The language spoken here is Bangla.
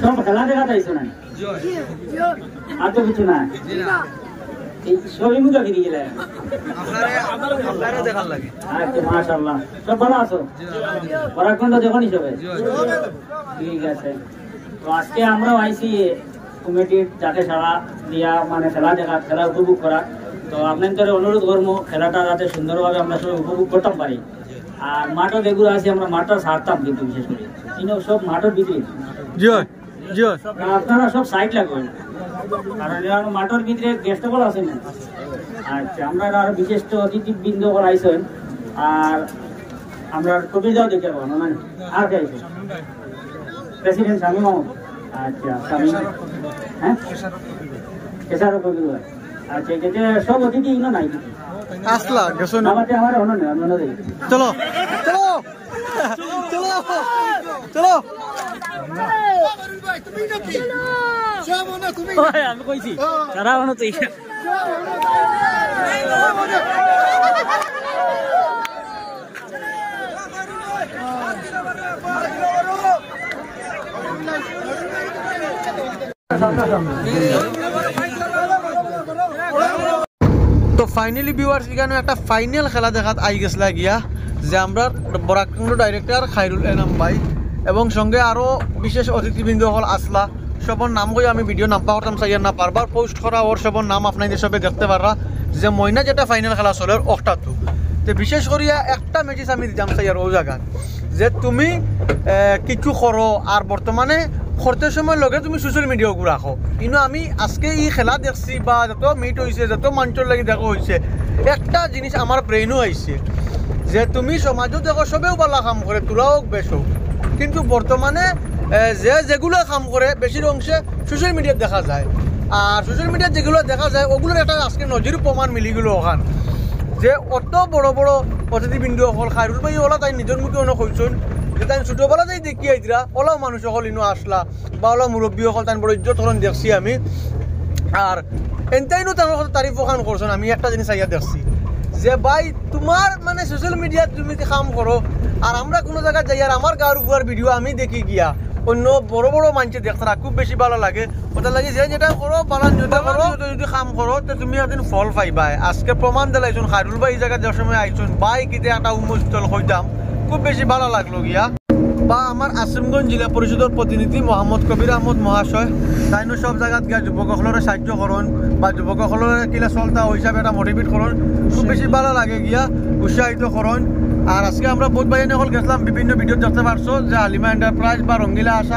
সব খেলা দেখা যাইছো না আর তো কিছু না সবই মুখে ফিরে গেলে আচ্ছা মাশাআল্লাহ সব ভালো আছো পরাখণ্ড যখন হিসেবে ঠিক আছে তো আজকে আমরাও আইসি কমিটির যাতে সারা দিয়া মানে খেলা দেখা খেলা উপভোগ করা তো আপনাদের অনুরোধ করবো খেলাটা যাতে সুন্দরভাবে আমরা সবাই উপভোগ করতে পারি আর মাঠও যেগুলো আছে আমরা মাঠটা ছাড়তাম কিন্তু বিশেষ করে কিন্তু সব মাঠের ভিতরে আপনারা সব সাইড লাগবেন কারণ মাঠের ভিতরে গেস্টবল আছে না আচ্ছা আমরা আরো বিশেষ অতিথিবৃন্দ আইসেন আর আমরা কবি যাও দেখতে পাবো না আর কে আইসেন প্রেসিডেন্ট শামীম মাহমুদ আচ্ছা শামীম হ্যাঁ কেসারও কবি আচ্ছা যেটা সব অতিথি ইনো নাই আসলা গেছো না আমাদের আমার অন্য না অন্য দেই চলো চলো চলো চলো তুমি নাকি যাবো না তুমি আমি কইছি সারা মনে তো তো ফাইনালি ভিউয়ার্স এখানে একটা ফাইনাল খেলা দেখাত আই গেছলা গিয়া যে আমরা বরাকন্ড ডাইরেক্টর খায়রুল এনাম ভাই এবং সঙ্গে আরো বিশেষ অতিথিবৃন্দ হল আসলা সবর নাম কই আমি ভিডিও নাম পাওয়াতাম চাইয়া না বারবার পোস্ট করা ওর সবর নাম আপনাদের সবে দেখতে পাররা যে ময়না যেটা ফাইনাল খেলা চলে ওটা তো বিশেষ করিয়া একটা মেসেজ আমি দিতাম চাইয়ার ও জায়গা যে তুমি কিছু করো আর বর্তমানে করতে সময় লগে তুমি সোশ্যাল মিডিয়াও রাখো কিন্তু আমি আজকে এই খেলা দেখছি বা যত মিট হয়েছে যত মঞ্চর লাগি দেখা হয়েছে একটা জিনিস আমার ব্রেইনও আইছে যে তুমি সমাজও দেখো সবেও ভালো কাম করে তোরাও বেশ হোক কিন্তু বর্তমানে যেগুলো কাম করে বেশির অংশে সোশ্যাল মিডিয়াত দেখা যায় আর সোশ্যাল মিডিয়াত যেগুলো দেখা যায় ওগুলোর একটা আজকে নজির প্রমাণ মিলি গেল ওখান যে অত বড় বড় অতিথিবৃন্দ হল খায়রুল ভাই ওলা তাই নিজের মুখে অনেক হয়েছেন যে তাই ছোটোবেলা তাই দেখি আইতরা ওলাও মানুষ সকল ইনো আসলা বা ওলা মুরব্বী সকল তাই বড় ইজ্জত হরণ দেখছি আমি আর এনতাইনো তার তারিফ ওখান করছেন আমি একটা জিনিস আইয়া দেখছি যে ভাই তোমার মানে সোশ্যাল মিডিয়াত তুমি কাম করো আর আমরা কোনো জায়গায় যাই আর আমার গাঁর উপর ভিডিও আমি দেখি গিয়া অন্য বড় বড় মানুষে দেখতারা খুব বেশি ভালো লাগে ওটা লাগে যে যেটা করো বালান যেটা করো যদি কাম করো তো তুমি একদিন ফল পাইবা আজকে প্রমাণ দিলাইছুন খায়রুল ভাই এই জায়গায় যে সময় আইছুন বাই কিতে একটা উন্মোচল হইতাম খুব বেশি ভালো লাগলো গিয়া বা আমার আসিমগঞ্জ জেলা পরিষদের প্রতিনিধি মোহাম্মদ কবির আহমদ মহাশয় তাইনো সব জায়গাত গিয়া যুবকসকলরে সাহায্য করুন বা যুবকসকলরে কিলা চলতা ওই হিসাবে একটা মোটিভেট করুন খুব বেশি ভালো লাগে গিয়া উৎসাহিত করুন আর আজকে আমরা বহুত বাইরে হল গেছিলাম বিভিন্ন ভিডিও দেখতে পারছো যে হালিমা এন্টারপ্রাইজ বা রঙ্গিলা আশা